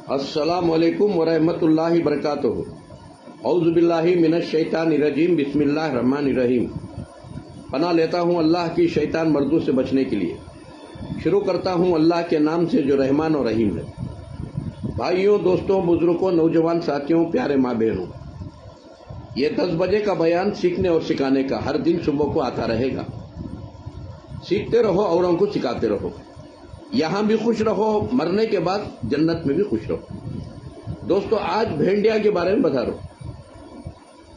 अस्सलामुअलैकुम वरहमतुल्लाहि वबरकातुहू। औज़ु बिल्लाहि मिनश शैतानिर रजीम, बिस्मिल्लाहिर रहमानिर रहीम। पनाह लेता हूँ अल्लाह की शैतान मर्दों से बचने के लिए। शुरू करता हूँ अल्लाह के नाम से जो रहमान और रहीम है। भाइयों, दोस्तों, बुजुर्गों, नौजवान साथियों, प्यारे माँ बहनों, ये 10 बजे का बयान सीखने और सिखाने का हर दिन सुबह को आता रहेगा। सीखते रहो, औरों को सिखाते रहो। यहाँ भी खुश रहो, मरने के बाद जन्नत में भी खुश रहो। दोस्तों, आज भेड़िया के बारे में बता रहा हूं।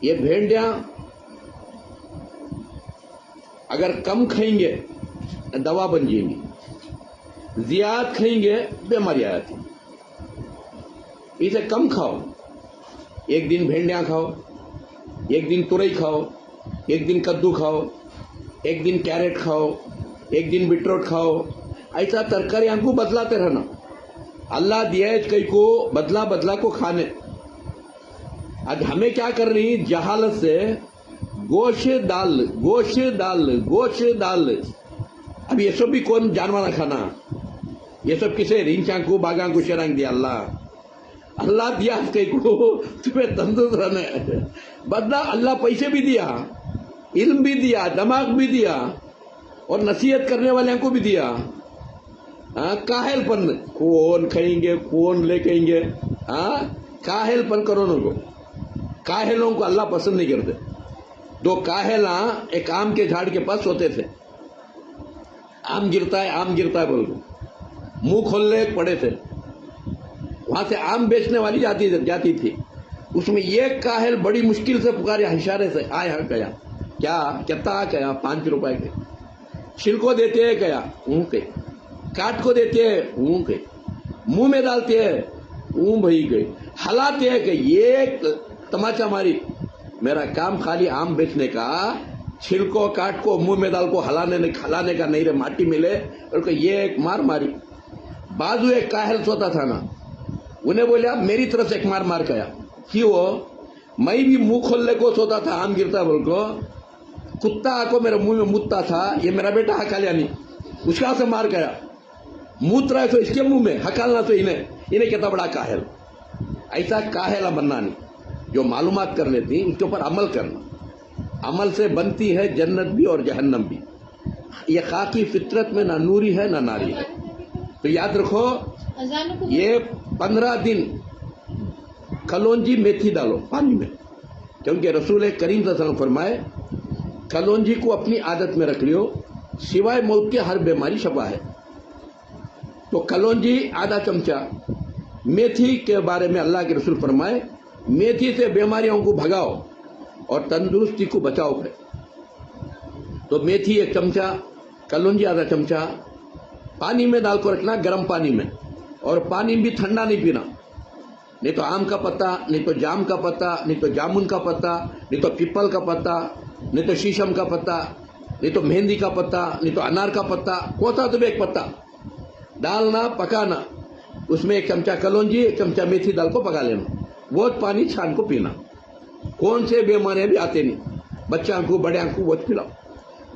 ये भेड़िया अगर कम खाएंगे दवा बन जाएंगी, ज्यादा खाएंगे बीमारी आ जाती। इसे कम खाओ, एक दिन भेड़िया खाओ, एक दिन तुरई खाओ, एक दिन कद्दू खाओ, एक दिन कैरेट खाओ, एक दिन बीटरूट खाओ। ऐसा तरकारी हमको बदलाते रहना। अल्लाह दिया है कई को बदला बदला को खाने। आज हमें क्या कर रही, जहालत से गोश्त दाल गोश्त दाल गोश्त दाल। अब ये सब भी कौन जानवर खाना, ये सब किसे रिंचा को बागा को शरांग दिया अल्लाह दिया कई को तुम्हें तंदुरुस्त रहने बदला। अल्लाह पैसे भी दिया, इल्म भी दिया, दिमाग भी दिया और नसीहत करने वाले को भी दिया। काहेलपन कौन खाएंगे, कौन ले खाएंगे। काहेलपन करो न को, काहेलों को अल्लाह पसंद नहीं करते। दो काहेला एक आम के झाड़ के पास होते थे। आम गिरता है बोल मुंह खोलने पड़े थे। वहां से आम बेचने वाली जाती थी। उसमें एक काहेल बड़ी मुश्किल से पुकारे, इशारे से आए हाँ कया क्या कितना कया 5 रुपए के। छिलको देते हैं कया के, काट को देते हैं के, मुंह में डालते हैं भई गए, हलाते हैं कि ये तमाचा मारी। मेरा काम खाली आम बेचने का, छिलको काट को मुंह में डाल को हलाने का नहीं रे, माटी मिले और ये एक मार मारी। बाजू एक काहल सोता था ना, उन्हें बोला मेरी तरफ से एक मार गया। क्यों? मैं भी मुंह खोलने को सोता था, आम गिरता बोल को, कुत्ता आको मेरे मुंह में मुतता था। ये मेरा बेटा हकालिया नहीं, उसका से मार गया। मूत रहा है तो इसके मुंह में, हकालना तो इन्हें कितना बड़ा काहेल। ऐसा काहेला बनना नहीं। जो मालूमात कर लेती उसके ऊपर अमल करना। अमल से बनती है जन्नत भी और जहन्नम भी। ये खाकी फितरत में ना नूरी है ना नारी है। तो याद रखो, ये 15 दिन कलौंजी मेथी डालो पानी में, क्योंकि रसूल करीम सल्लल्लाहु अलैहि वसल्लम फरमाए कलौंजी को अपनी आदत में रख लियो, सिवाय मौत के हर बीमारी शफा है। तो कलौंजी आधा चमचा। मेथी के बारे में अल्लाह के रसूल फरमाए मेथी से बीमारियों को भगाओ और तंदुरुस्ती को बचाओ है। तो मेथी 1 चमचा, कलौंजी आधा चमचा, पानी में डाल को रखना, गर्म पानी में। और पानी भी ठंडा नहीं पीना। नहीं तो आम का पत्ता, नहीं तो जाम का पत्ता, नहीं तो जामुन का पत्ता, नहीं तो पीपल का पत्ता, नहीं तो शीशम का पत्ता, नहीं तो मेहंदी का पत्ता, नहीं तो अनार का पत्ता, कोसा तो भी एक पत्ता डालना, पकाना। उसमें 1 चमचा कलौंजी, 1 चमचा मेथी डाल को पका लेना। वो पानी छान को पीना। कौन से बीमारियां भी आते नहीं, बच्चा को बड़े को वो पिलाओ।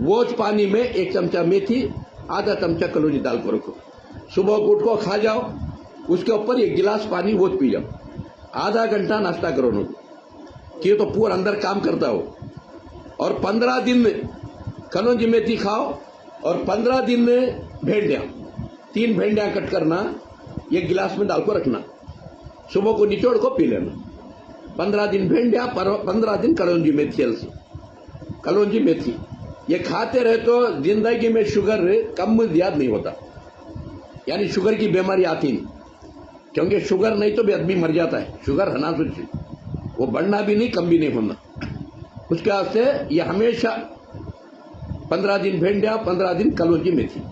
वो पानी में 1 चमचा मेथी, आधा चमचा कलौंजी डाल को रखो। सुबह को उठ को खा जाओ, उसके ऊपर 1 गिलास पानी वो पी जाओ। आधा घंटा नाश्ता करो न कि तो पूरा अंदर काम करता हो। और 15 दिन में कलौंजी मेथी खाओ और 15 दिन में भेड़िया 3 भेड़िया कट करना, 1 गिलास में डाल को रखना। सुबह को निचोड़ को पी लेना। 15 दिन भेड़िया, 15 दिन कलौंजी मेथी। कलौंजी मेथी ये खाते रहे तो जिंदगी में शुगर कम ज्यादा नहीं होता, यानी शुगर की बीमारी आती नहीं। क्योंकि शुगर नहीं तो भी आदमी मर जाता है। शुगर हना तो वो बढ़ना भी नहीं, कम भी नहीं होना। उसके वास्ते ये हमेशा 15 दिन भेड़िया, 15 दिन कलौंजी मेथी,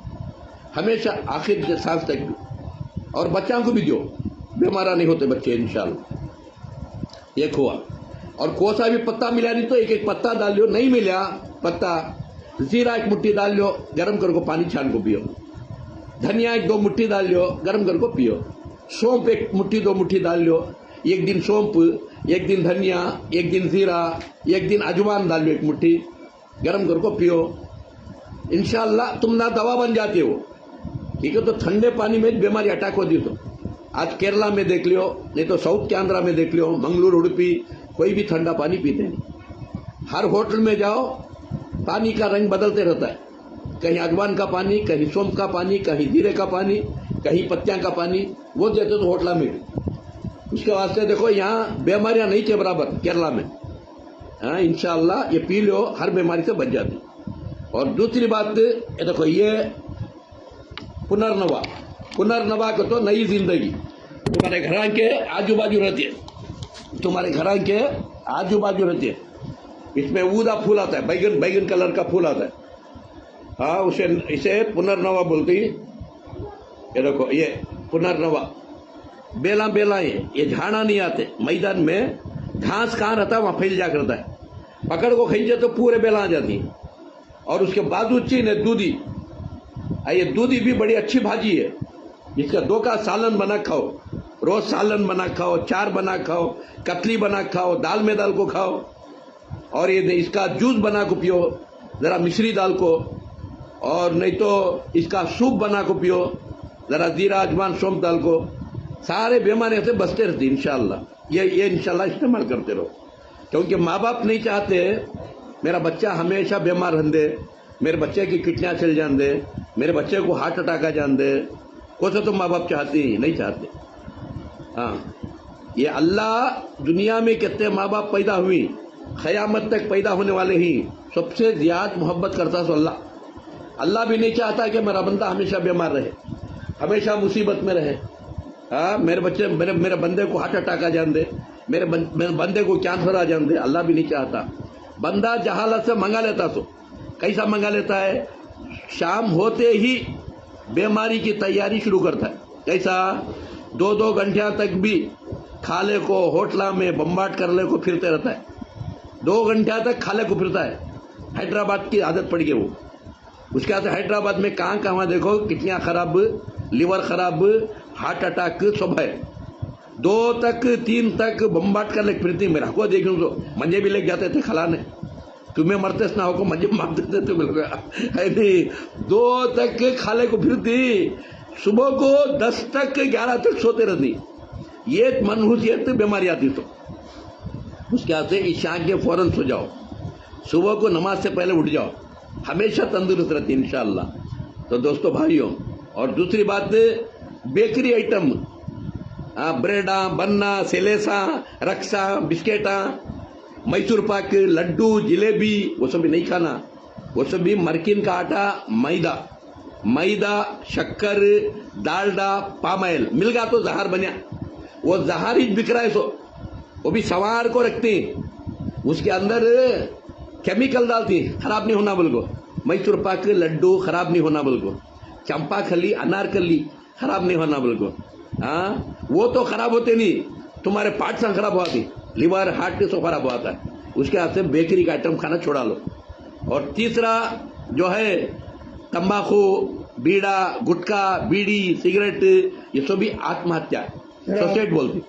हमेशा आखिर सांस तक भी। और बच्चों को भी दो, बीमारा नहीं होते बच्चे इंशाल्लाह। ये हुआ। और कोसा भी पत्ता मिला नहीं तो 1-1 पत्ता डाल लो, नहीं मिला पत्ता, जीरा 1 मुट्ठी डाल लो, गर्म कर को पानी छान को पियो। धनिया 1-2 मुट्ठी डाल लो, गर्म कर को पियो। सौंप 1 मुट्ठी 2 मुट्ठी डाल लो। 1 दिन सौंप, 1 दिन धनिया, 1 दिन जीरा, 1 दिन अजवान डाल लो 1 मुट्ठी, गर्म कर को पियो। इंशाल्लाह तुम ना दवा बन जाते हो। ठीक है, तो ठंडे पानी में बीमारी अटैक होती तो आज केरला में देख लियो, नहीं तो साउथ के आंध्रा में देख लियो, मंगलुरु उडुपी, कोई भी ठंडा पानी पीते नहीं। हर होटल में जाओ पानी का रंग बदलते रहता है, कहीं अजवान का पानी, कहीं सौंफ का पानी, कहीं जीरे का पानी, कहीं पत्तियां का पानी, वो देते तो होटल में भी। उसके वास्ते देखो यहाँ बीमारियां नहीं थे बराबर केरला में। हाँ, इंशाअल्लाह ये पी लो, हर बीमारी से बच जाती। और दूसरी बात ये देखो, ये पुनर्नवा को तो नई जिंदगी तुम्हारे घर के आजू बाजू रहती है, तुम्हारे घर के आजू बाजू रहती है। इसमें ऊदा फूल आता है, बैगन कलर का फूल आता है। हाँ, इसे पुनर्नवा बोलते हैं। ये देखो, ये पुनर्नवा बेला है, ये झाड़ा नहीं आते। मैदान में घास कहाँ रहता है वहां फैल जा करता है, पकड़ को खींचे तो पूरे बेला आ जाती है। और उसके बाद चीन है दूधी। ये दूधी भी बड़ी अच्छी भाजी है, इसका 2 का सालन बना खाओ, रोज सालन बना खाओ, चार बना खाओ, कतली बना खाओ, दाल में डाल को खाओ। और ये इसका जूस बना को पियो, जरा मिश्री डाल को। और नहीं तो इसका सूप बना को पियो, जरा जीरा अजवान सौंफ डाल को। सारे बीमारियों से बचते रहते इंशाल्लाह। ये इंशाल्लाह इस्तेमाल करते रहो, क्योंकि माँ बाप नहीं चाहते मेरा बच्चा हमेशा बीमार रहने दे, मेरे बच्चे की किडनियां चल जान दे, मेरे बच्चे को हार्ट अटैक आ जान दे। वो तो माँ बाप चाहते ही नहीं चाहते। हाँ, ये अल्लाह दुनिया में कितने माँ बाप पैदा हुई, क़यामत तक पैदा होने वाले ही सबसे ज्यादा मोहब्बत करता सो अल्लाह भी नहीं चाहता कि मेरा बंदा हमेशा बीमार रहे, हमेशा मुसीबत में रहे। हाँ, मेरे बंदे को हार्ट अटैक आ जान दे, मेरे बंदे को कैंसर आ जान दे, अल्लाह भी नहीं चाहता। बंदा जहालत से मंगा लेता, तो कैसा मंगा लेता है, शाम होते ही बीमारी की तैयारी शुरू करता है। कैसा, 2 घंटे तक भी खाले को होटला में बम्बाट कर ले को फिरते रहता है, 2 घंटे तक खाले को फिरता है। हैदराबाद की आदत पड़ गई वो। उसके बाद हैदराबाद में कहाँ देखो, किडनियां खराब, लिवर खराब, हार्ट अटैक सब है। 2 तक 3 तक बम्बाट कर ले फिरती। मेरा को देखूं तो मंजे भी लेके जाते थे खलाने, तुम्हें मरते ना हो को मंजे मार देते थे बिल्कुल। 2 तक खाले को फिरती, सुबह को 10 तक 11 तक सोते रहती। ये मनहूसियत बीमारी आती। तो उसके बाद से ईशा के फौरन सो जाओ, सुबह को नमाज से पहले उठ जाओ, हमेशा तंदुरुस्त रहती इंशाअल्लाह। तो दोस्तों भाइयों, और दूसरी बात, बेकरी आइटम, ब्रेडा, बन्ना, सेलेसा, रक्सा, बिस्केटा, मैसूर पाक, लड्डू, जिलेबी, वो सब भी नहीं खाना। वो सब भी मरकिन का आटा, मैदा, शक्कर, डालडा, पाम ऑयल मिल गया तो जहर बनिया। वो जहर ही बिक रहा है, सो वो भी सवार को रखती, उसके अंदर केमिकल डालती, खराब नहीं होना बोल को। मैसूर पाक, लड्डू खराब नहीं होना बोल को। चंपा खली, अनारकली खराब नहीं होना बोल को। हाँ, वो तो खराब होते नहीं, तुम्हारे पार्ट्स खराब होती, लिवर, हार्ट सब खराब होता है। उसके हाथ से बेकरी का आइटम खाना छोड़ा लो। और तीसरा जो है तंबाकू, बीड़ा, गुटखा, बीड़ी, सिगरेट, ये सब भी आत्महत्या है, सुसाइड बोलती।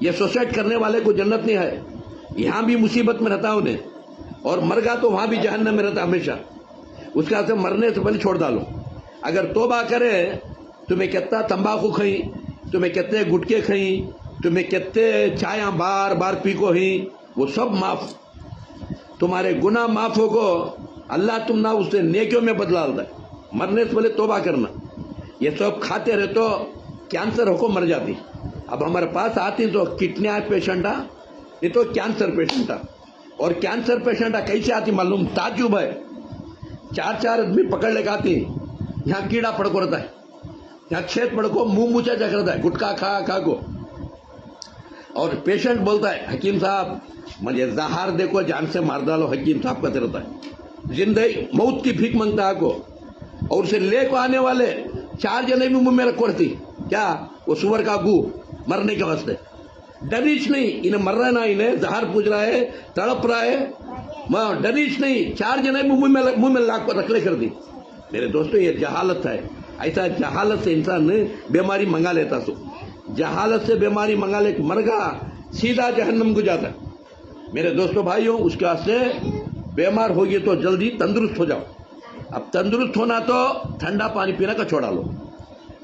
ये सुसाइड करने वाले को जन्नत नहीं है, यहाँ भी मुसीबत में रहता उन्हें, और मर गया तो वहां भी जहन्नम में रहता हमेशा। उसके हाथ से मरने से पहले छोड़ डालो। अगर तौबा करे, तुम्हें कितना तंबाकू खाई, तुम्हें कितने गुटके खाई, तुम्हें कितने चाय बार बार पी को ही, वो सब माफ, तुम्हारे गुनाह माफ हो को अल्लाह तुम ना उससे नेकियों में बदला देता है। मरने से पहले तौबा करना। ये सब खाते रहे तो कैंसर होको मर जाती। अब हमारे पास आती तो किडनी पेशेंट आ, ये तो कैंसर पेशेंट आ। और कैंसर पेशेंट आ कैसे आती मालूम, ताजुब है। 4 आदमी पकड़ लेकर आती, यहाँ कीड़ा पड़को रहता है, यहाँ छेद पड़को, मुंह मुचा जा करता है गुटखा खा को। और पेशेंट बोलता है, हकीम साहब मुझे जहर देखो, जान से मार डालो। हकीम साहब कहते रहता है, जिंदगी मौत की भीख मांगता है को। और उसे ले को आने वाले 4 जने भी मुंह में रखो रहती, क्या वो सुअर का गू मरने के वास्ते। डरीच नहीं, इन्हें मर रहा है ना, इन्हें जहर पूछ रहा है, तड़प रहा है, डरीच नहीं, 4 जने मुंह में लाख को रखले कर दी। मेरे दोस्तों, ये जहालत है। ऐसा जहालत से इंसान बीमारी मंगा लेता। सो जहालत से बीमारी मंगा ले, मर गया, सीधा जहन्नम को जाता है। मेरे दोस्तों भाइयों, उसके वास्ते बीमार होगी तो जल्दी तंदुरुस्त हो जाओ। अब तंदुरुस्त होना तो ठंडा पानी पीना का छोड़ा लो।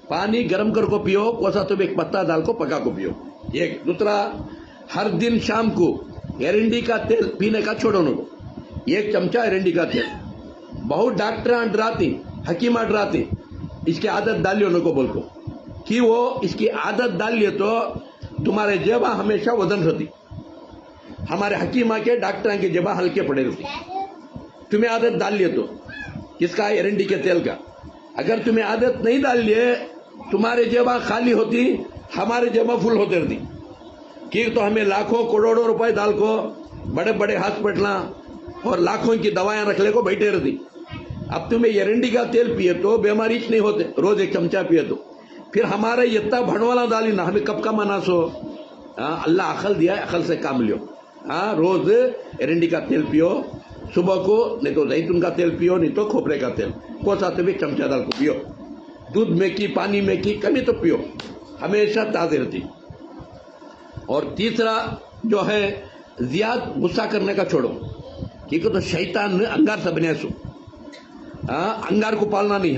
पानी गर्म कर को पियो, कोसा तो एक पत्ता डाल को पका को पियो। एक दूसरा, हर दिन शाम को एरंडी का तेल पीने का छोड़ो नको, 1 चमचा एरंडी का तेल। बहुत डॉक्टर डराती, हकीमा डराती, इसकी आदत डालियो नको बोल को, कि वो इसकी आदत डालिए तो तुम्हारे जेबा हमेशा वजन रहती। हमारे हकीमा के डॉक्टर की जेबा हल्के पड़े रहती। तुम्हें आदत डाल लिए तो किसका, एरंडी के तेल का। अगर तुम्हें आदत नहीं डाल लिए, तुम्हारे जेबा खाली होती, हमारे जेबा फुल होते रहती। कि तो हमें लाखों करोड़ों रुपए डाल को बड़े बड़े हॉस्पिटल और लाखों की दवाएं रख ले को बैठे रहती। अब तुम्हें एरंडी का तेल पिए तो बीमारी नहीं होते, रोज 1 चमचा पिए तो। फिर हमारे इतना भणवाला डाली ना, हमें कब का मना सो। अल्लाह अकल दिया है, अकल से काम लियो। रोज एरंडी का तेल पियो, सुबह को नहीं तो जैतून का तेल पियो, नहीं तो खोपरे का तेल, कोसा तो भी 1 चमचा डाल को पियो। दूध में की, पानी में की कमी तो पियो, हमेशा ताजे रहती। और तीसरा जो है, ज्यादा गुस्सा करने का छोड़ो, क्योंकि तो शैतान ने अंगार से बने सो। अंगार को पालना नहीं।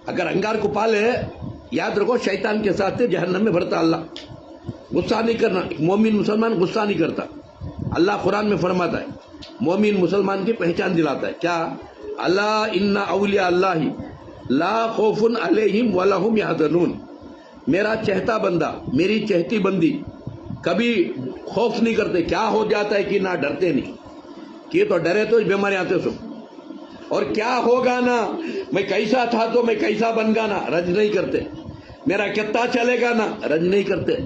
अगर अंगार को पाले, याद रखो शैतान के साथ जहन्नम में भरता अल्लाह। गुस्सा नहीं करना, मोमिन मुसलमान गुस्सा नहीं करता। अल्लाह कुरान में फरमाता है, मोमिन मुसलमान की पहचान दिलाता है क्या, अल्लाह इन्ना औलिया अल्लाही ला खौफुन अलैहिम वला हुम यहज़नून। मेरा चहता बंदा, मेरी चहती बंदी कभी खौफ नहीं करते। क्या हो जाता है कि ना डरते नहीं, कि तो डरे तो बीमारी आते सो। और क्या होगा ना, मैं कैसा था तो मैं कैसा बन गा ना, रज नहीं करते। मेरा कितना चलेगा ना, रज नहीं करते।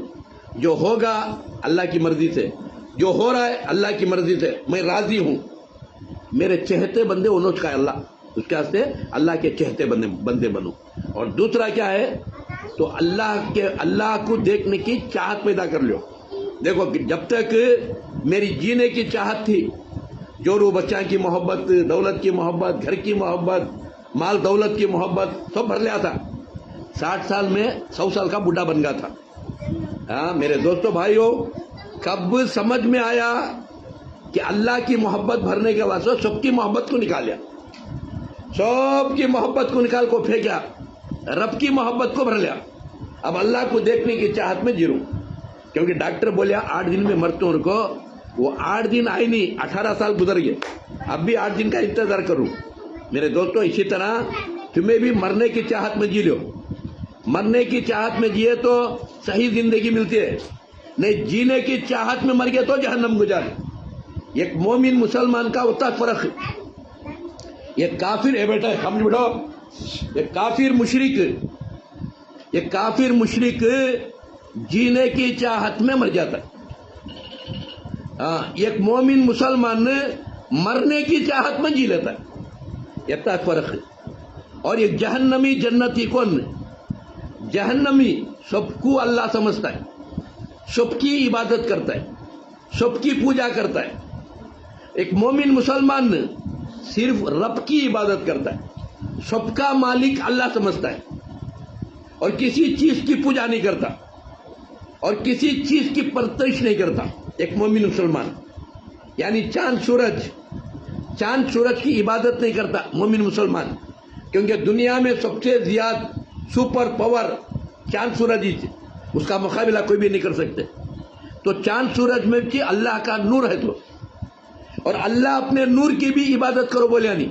जो होगा अल्लाह की मर्जी से, जो हो रहा है अल्लाह की मर्जी से, मैं राजी हूं। मेरे चहते बंदे उन्होंने का अल्लाह, उसके वास्ते अल्लाह के चहते बंदे बनो। और दूसरा क्या है, तो अल्लाह को देखने की चाहत पैदा कर लो। देखो जब तक मेरी जीने की चाहत थी, जोरू बच्चा की मोहब्बत, दौलत की मोहब्बत, घर की मोहब्बत, माल दौलत की मोहब्बत सब भर लिया था। 60 साल में 100 साल का बूढ़ा बन गया था। मेरे दोस्तों भाइयों, कब समझ में आया कि अल्लाह की मोहब्बत भरने के वास्ते सबकी मोहब्बत को निकाल लिया, सबकी मोहब्बत को निकाल को फेंका, रब की मोहब्बत को भर लिया। अब अल्लाह को देखने की चाहत में जीरूं, क्योंकि डॉक्टर बोले 8 दिन में मरते हो उनको। वो 8 दिन आए नहीं, 18 साल गुजर गए, अब भी 8 दिन का इंतजार करूं। मेरे दोस्तों, इसी तरह तुम्हें भी मरने की चाहत में जी लो। मरने की चाहत में जिए तो सही जिंदगी मिलती है, नहीं जीने की चाहत में मर गए तो जहन्नम गुजारे। एक मोमिन मुसलमान का होता फर्क है। ये काफिर है बेटा, समझ बैठो, ये काफिर मुशरिक जीने की चाहत में मर जाता है। एक मोमिन मुसलमान मरने की चाहत में जी लेता है, इतना फर्क है। और ये जहन्नमी जन्नती कौन, जहन्नमी सबको अल्लाह समझता है, सबकी इबादत करता है, सबकी पूजा करता है। एक मोमिन मुसलमान सिर्फ रब की इबादत करता है, सबका मालिक अल्लाह समझता है, और किसी चीज की पूजा नहीं करता, और किसी चीज की परस्तिश नहीं करता। एक मोमिन मुसलमान यानी चांद सूरज की इबादत नहीं करता मोमिन मुसलमान, क्योंकि दुनिया में सबसे ज्यादा सुपर पावर चांद सूरज ही, उसका मुकाबला कोई भी नहीं कर सकते। तो चांद सूरज में भी अल्लाह का नूर है, तो और अल्लाह अपने नूर की भी इबादत करो बोले नहीं,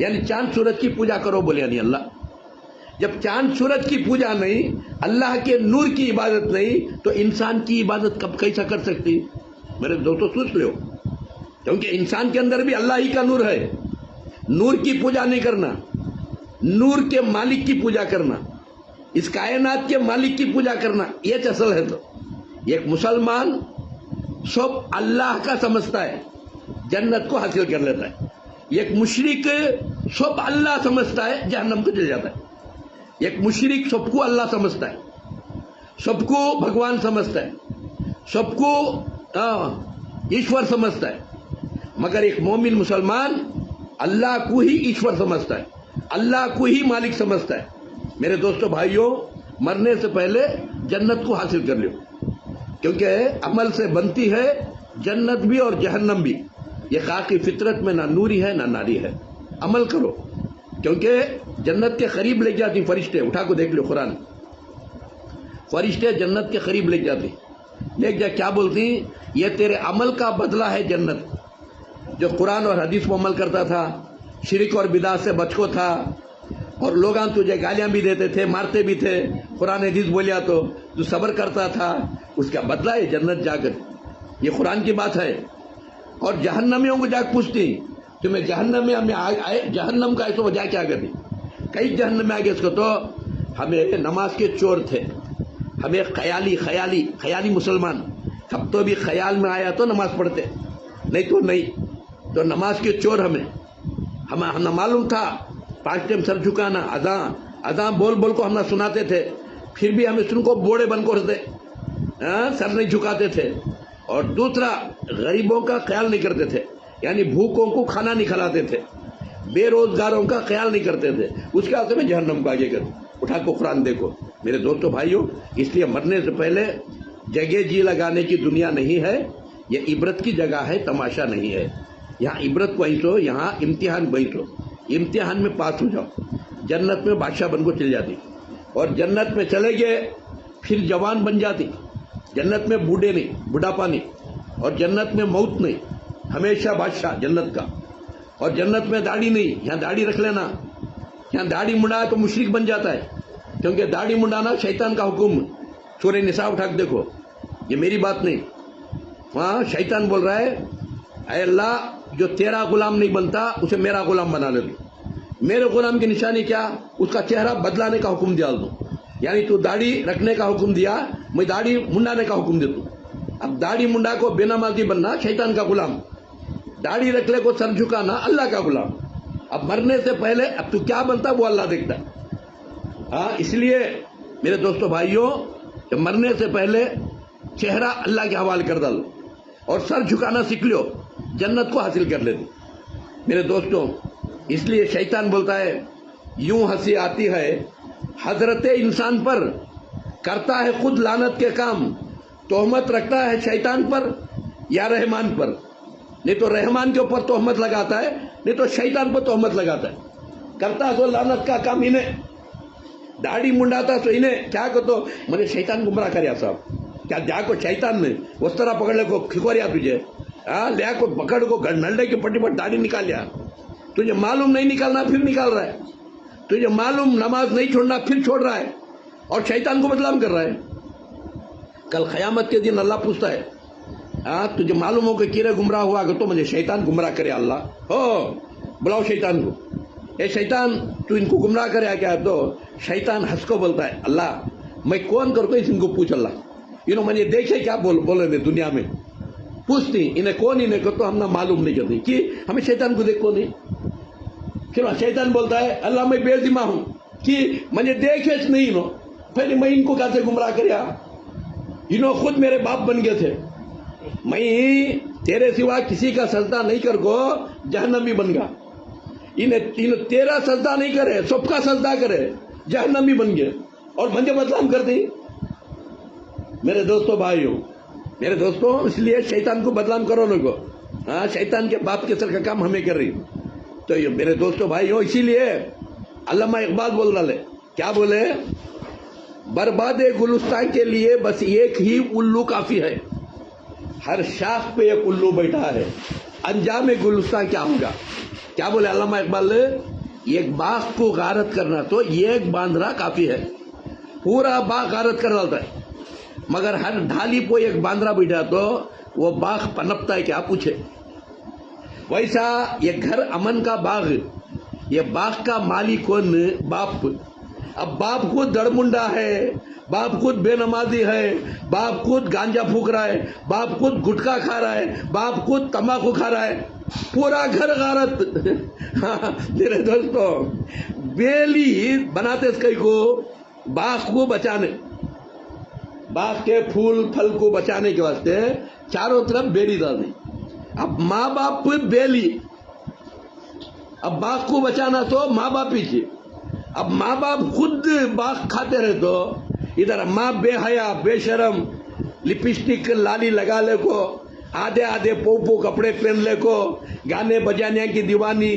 यानी चांद सूरज की पूजा करो बोले नहीं। अल्लाह जब चांद सूरज की पूजा नहीं, अल्लाह के नूर की इबादत नहीं, तो इंसान की इबादत कब कैसा कर सकती। मेरे दोस्तों सोच लो, क्योंकि इंसान के अंदर भी अल्लाह ही का नूर है। नूर की पूजा नहीं करना, नूर के मालिक की पूजा करना, इस कायनात के मालिक की पूजा करना, ये असल है। तो एक मुसलमान सब अल्लाह का समझता है, जन्नत को हासिल कर लेता है। एक मुशरिक सब अल्लाह समझता है, जहन्नम को चल जाता है। एक मुशरिक सबको अल्लाह समझता है, सबको भगवान समझता है, सबको ईश्वर समझता है, मगर एक मोमिन मुसलमान अल्लाह को ही ईश्वर समझता है, अल्लाह को ही मालिक समझता है। मेरे दोस्तों भाइयों, मरने से पहले जन्नत को हासिल कर लो, क्योंकि अमल से बनती है जन्नत भी और जहन्नम भी। ये खाकी फितरत में ना नूरी है ना नारी है। अमल करो, क्योंकि जन्नत के करीब ले जाती फरिश्ते, उठा को देख लो कुरान, फरिश्ते जन्नत के करीब ले जाती, लेक जा क्या बोलती, ये तेरे अमल का बदला है जन्नत। जो कुरान और हदीस पर अमल करता था, शिरक और बिदात से बचको था, और लोग तुझे गालियां भी देते थे, मारते भी थे, कुरान हदीस बोलिया तो तू सब्र करता था, उसका बदला है जन्नत जाकर। ये कुरान की बात है। और जहन्नमियों को जाकर पूछती, तुम्हें जहन्नम में हमें जहन्नम का ऐसा वजह क्या करती, कई जहन्नम में आगे इसको, तो हमें नमाज के चोर थे, हमें ख्याली मुसलमान, कब तो भी ख्याल में आया तो नमाज पढ़ते, नहीं तो नहीं, तो नमाज के चोर हमें मालूम था 5 टाइम सर झुकाना, अज़ां बोल बोल को हम सुनाते थे, फिर भी हमें सुन को बोड़े बन को सर नहीं झुकाते थे। और दूसरा, गरीबों का ख्याल नहीं करते थे, यानी भूखों को खाना नहीं खिलाते थे, बेरोजगारों का ख्याल नहीं करते थे, उसके हाथ में जहन्नम को आगे कर। उठा को कुरान देखो मेरे दोस्तों भाइयों। इसलिए मरने से पहले जगह जी लगाने की दुनिया नहीं है, ये इबरत की जगह है, तमाशा नहीं है। यहाँ इबरत बैठो, यहाँ इम्तिहान बैठो, इम्तिहान में पास हो जाओ, जन्नत में बादशाह बन को चल जाती, और जन्नत में चले गए फिर जवान बन जाती, जन्नत में बूढ़े नहीं, बुढ़ापा नहीं, और जन्नत में मौत नहीं, हमेशा बादशाह जन्नत का। और जन्नत में दाढ़ी नहीं, यहाँ दाढ़ी रख लेना, यहाँ दाढ़ी मुंडा तो मुशरिक बन जाता है, क्योंकि दाढ़ी मुंडाना शैतान का हुक्म। सूरह निसा उठा के देखो, ये मेरी बात नहीं, वहाँ शैतान बोल रहा है, ऐ अल्लाह जो तेरा गुलाम नहीं बनता उसे मेरा गुलाम बना ले दो। मेरे गुलाम की निशानी क्या, उसका चेहरा बदलाने का हुक्म दिया दो, यानी तू दाढ़ी रखने का हुक्म दिया, मैं दाढ़ी मुंडाने का हुक्म दे दूं। अब दाढ़ी मुंडा को बेनमाजी बनना शैतान का गुलाम, दाढ़ी रखले को सर झुकाना अल्लाह का गुलाम। अब मरने से पहले अब तू क्या बनता वो अल्लाह देखता है। हाँ, इसलिए मेरे दोस्तों भाइयों, जब मरने से पहले चेहरा अल्लाह के हवाले कर डालो और सर झुकाना सीख लो, जन्नत को हासिल कर लेते मेरे दोस्तों। इसलिए शैतान बोलता है, यूं हंसी आती है हजरत इंसान पर, करता है खुद लानत के काम, तोहमत रखता है शैतान पर या रहमान पर। नहीं तो रहमान के ऊपर तोहमत लगाता है, नहीं तो शैतान पर तोहमत लगाता है। करता तो लानत का काम इन्हें, दाढ़ी मुंडाता तो इन्हें, क्या को तो मैंने शैतान गुमराह कर साहब, क्या जा को शैतान ने उस तरह पकड़ ले को खिकोरिया तुझे, लिया को पकड़ को नल्ले की पट्टी पर दाढ़ी निकाल लिया, तुझे मालूम नहीं निकालना फिर निकाल रहा है, तुझे मालूम नमाज नहीं छोड़ना फिर छोड़ रहा है, और शैतान को बदनाम कर रहा है। कल क़यामत के दिन अल्लाह पूछता है, तुझे मालूम हो कि किरे गुमराह हुआ तो मुझे शैतान गुमराह करे, अल्लाह हो बुलाओ शैतान को, ए शैतान तू इनको गुमराह करे क्या? तो शैतान हंस को बोलता है, अल्लाह मैं कौन करतो इनको पूछ, अल्लाह इन्हों मुझे देखे क्या बोले दे दुनिया में, पूछती इन्हें कौन, इन्हें को तो हम ना मालूम नहीं करती कि हमें शैतान को देखो नहीं। फिर शैतान बोलता है, अल्लाह मैं बेजिमा हूं कि मुझे देखे नहीं, इन्हों फिर मैं इनको कैसे गुमराह करिया, इन्हों खुद मेरे बाप बन गए थे, मैं तेरे सिवा किसी का सजदा नहीं कर को जहन्नमी बन गया, इन्हें तेरा सजदा नहीं करे सबका सजदा करे, जहन्नमी बन गए और मुझे बदनाम कर दी। मेरे दोस्तों भाइयों, मेरे दोस्तों, इसलिए शैतान को बदनाम करो लोगों, शैतान के बाप के सर का काम हमें कर रही। तो ये मेरे दोस्तों भाइयों, इसीलिए अल्लामा इकबाल बोल रहा है, क्या बोले, बर्बादे गुलिस्तान के लिए बस एक ही उल्लू काफी है, हर शाख पे एक उल्लू बैठा है, अंजाम गुलिस्तान क्या होगा। क्या बोले अल्लामा इकबाल, एक बाग को गारत करना तो एक बांदरा काफी है, पूरा बाग गारत कर डालता है, मगर हर ढाली को एक बांदरा बैठा तो वो बाग पनपता है क्या पूछे। वैसा ये घर अमन का बाग, ये बाग का मालिक कौन, बाप। अब बाप खुद दड़मुंडा है, बाप खुद बेनमाजी है, बाप खुद गांजा फूक रहा है, बाप खुद गुटखा खा रहा है, बाप खुद तंबाकू खा रहा है, पूरा घर गारत। मेरे दोस्तों, बेली बनाते कई को बाग को बचाने, बाग के फूल फल को बचाने के वास्ते चारों तरफ बेली डालनी। अब माँ बाप बेली, अब बाग को बचाना तो माँ बाप ही। अब माँ बाप खुद बाग खाते रहे तो इधर माँ बेहया बेशरम लिपस्टिक लाली लगा ले को, आधे आधे पोपो कपड़े पहन ले को, गाने बजाने की दीवानी,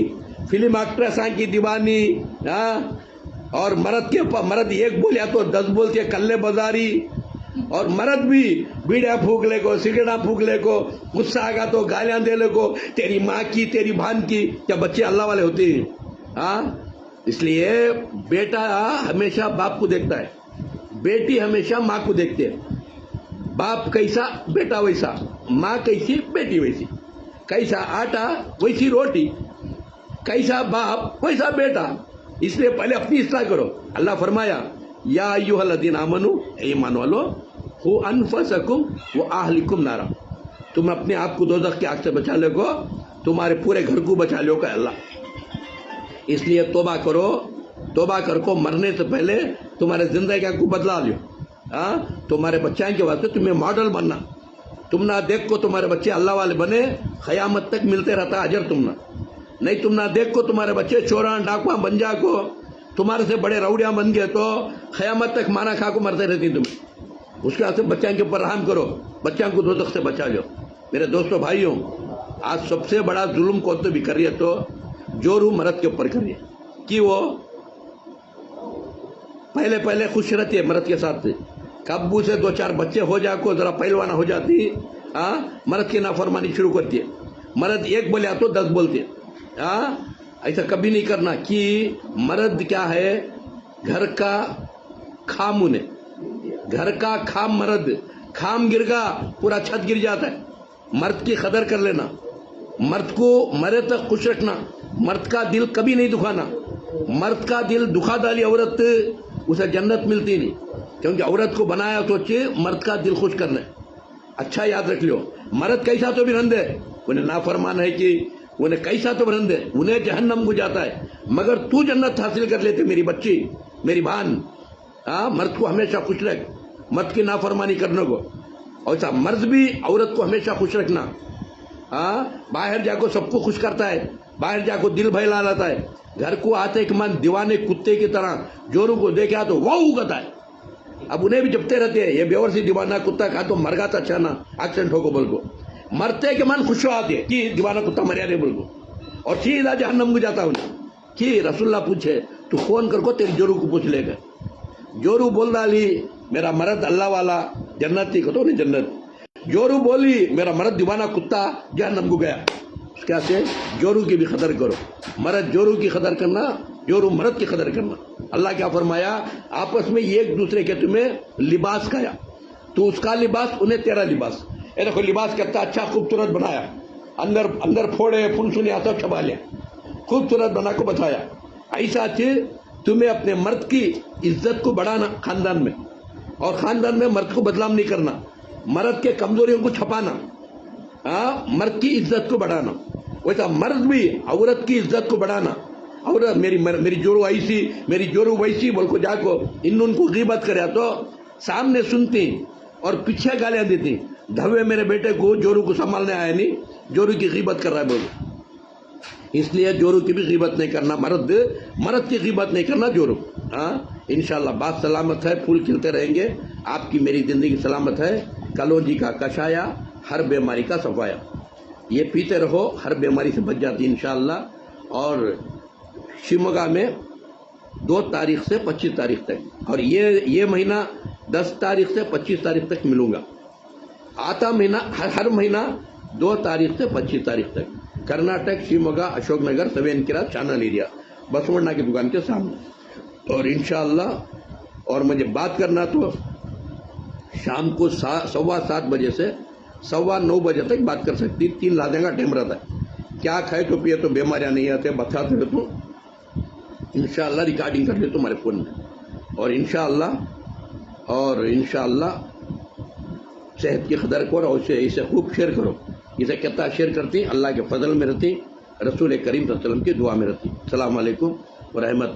फिल्म एक्ट्रेस की दीवानी, और मर्द एक बोलिया तो 10 बोलते कल्ले बाजारी, और मर्द भी बीड़ा फूक ले को, सिगरेटा फूक ले को, गुस्सा आगा तो गालियां दे ले को, तेरी माँ की, तेरी बहन की। क्या बच्चे अल्लाह वाले होते हैं? इसलिए बेटा हमेशा बाप को देखता है, बेटी हमेशा माँ को देखते है। बाप कैसा बेटा वैसा, माँ कैसी बेटी वैसी, कैसा आटा वैसी रोटी, कैसा बाप वैसा बेटा। इसलिए पहले अपनी इस्लाह करो। अल्लाह फरमाया या अय्युहल्लज़ीना आमनू, ईमान वालो, हु अनफसकुम व अहलिकुम नारा, तुम अपने आप को दोज़ख की आग से बचा लो को, तुम्हारे पूरे घर को बचा लो का अल्लाह। इसलिए तौबा करो, तौबा कर को मरने से पहले तुम्हारे जिंदगी को बदला लो। तुम्हारे बच्चों के वास्ते तुम्हें मॉडल बनना, तुम ना देख को तुम्हारे बच्चे अल्लाह वाले बने, क़यामत तक मिलते रहता अजर तुम ना। नहीं तुम ना देख को तुम्हारे बच्चे चोरा डाकुआ बन जा को, तुम्हारे से बड़े रौड़िया बन गए तो क़यामत तक मारा खा को मरते रहती तुम। उसके वास्ते बच्चों के ऊपर रहम करो, बच्चों को दोज़ख से बचा लो। मेरे दोस्तों भाइयों, आज सबसे बड़ा जुल्म कौन तो भी कर रही है तो जोरू मर्द के ऊपर कर रही है कि वो पहले खुश रहती है मर्द के साथ, कब्बू से 2-4 बच्चे हो जा को जरा पहलवाना हो जाती, मर्द की नाफरमानी शुरू करती है। मर्द एक बोले तो 10 बोलते हैं। ऐसा कभी नहीं करना कि मर्द क्या है, घर का खाम, उन्हें घर का खाम, मर्द खाम गिर गा पूरा छत गिर जाता है। मर्द की कदर कर लेना, मर्द को मरे तक खुश रखना, मर्द का दिल कभी नहीं दुखाना। मर्द का दिल दुखा डाली औरत, उसे जन्नत मिलती नहीं, क्योंकि औरत को बनाया सोचे मर्द का दिल खुश करना है। अच्छा याद रख लो, मर्द कैसा तो भी रंदे, उन्हें नाफरमान है कि उन्हें कैसा तो रंदे, उन्हें जहन्नम को जाता है, मगर तू जन्नत हासिल कर लेते मेरी बच्ची, मेरी बहन। मर्द को हमेशा खुश रख, मर्द की नाफरमानी करने को। और ऐसा मर्द भी औरत को हमेशा खुश रखना। बाहर जाको सबको खुश करता है, बाहर जाको दिल बहला लाता है, घर को आते कि मन दीवाने कुत्ते की तरह जोरों को देखा तो वाह कहता है। अब उन्हें भी जपते रहते हैं, ये बेवरसी दीवाना कुत्ता खा तो मर गाता अच्छा ना एक्सीडेंट होको बोल को, मरते के मन खुश आते कि दीवाना कुत्ता मरिया रे बोल को, और सीधा जहन्नम को जाता उन्हें। कि रसूलुल्लाह पूछे तू फोन कर को तेरी जोरू को पूछ लेगा, जोरू बोल डाली मेरा मर्द अल्लाह वाला जन्नती को तो नहीं जन्नत, जोरू बोली मेरा मर्द दीवाना कुत्ता जहन्नम को गया। क्या से जोरू की भी कदर करो, मर्द जोरू की कदर करना, जोरू मर्द की कदर करना। अल्लाह क्या फरमाया, आपस में एक दूसरे के तुम्हें लिबास खाया, तू उसका लिबास उन्हें तेरा लिबास। ये देखो लिबास करता अच्छा खूबसूरत बनाया, अंदर फोड़े फुनसुनी आता छपा लिया, खूबसूरत बना को बताया। ऐसा चीज तुम्हें अपने मर्द की इज्जत को बढ़ाना खानदान में, और खानदान में मर्द को बदनाम नहीं करना, मर्द के कमजोरियों को छपाना, मर्द की इज्जत को बढ़ाना। वैसा मर्द भी औरत की इज्जत को बढ़ाना। औरत मेरी जोरू ऐसी, मेरी जोरू वैसी बोल को जाको इन उनको गीबत करे तो सामने सुनती और पीछे गालियां देती, धवे मेरे बेटे को जोरू को संभालने आया नहीं, जोरू की गीबत कर रहा है बोलो। इसलिए जोरू की भी गीबत नहीं करना, मर्द की गीबत नहीं करना जोरू। इंशाल्लाह बात सलामत है, फूल खिलते रहेंगे, आपकी मेरी जिंदगी सलामत है। कलौंजी का कषाया हर बीमारी का सफाया, ये पीते रहो, हर बीमारी से बच जाती है इंशाल्लाह। और शिमोगा में 2 तारीख से 25 तारीख तक, और ये महीना 10 तारीख से 25 तारीख तक मिलूंगा। आता महीना हर महीना 2 तारीख से 25 तारीख तक, कर्नाटक शिमोगा अशोक नगर 7 किरा चैनल एरिया, बसवण्णा की दुकान के सामने। और इंशाल्लाह और मुझे बात करना तो शाम को 7:15 बजे से 9:15 बजे तक बात कर सकती, 3 लादे का टाइम रहता है। क्या खाए तो पिए तो बीमारियां नहीं आते, बताते रहे तो इंशाल्लाह रिकॉर्डिंग कर ले तुम्हारे फ़ोन में। और इंशाल्लाह सेहत की कदर करो, और इसे खूब शेयर करो। इसे कितना शेयर करती अल्लाह के फजल में रहती, रसूल करीम सल्लल्लाहु अलैहि वसल्लम की दुआ में रहती। अस्सलामु अलैकुम व रहमत।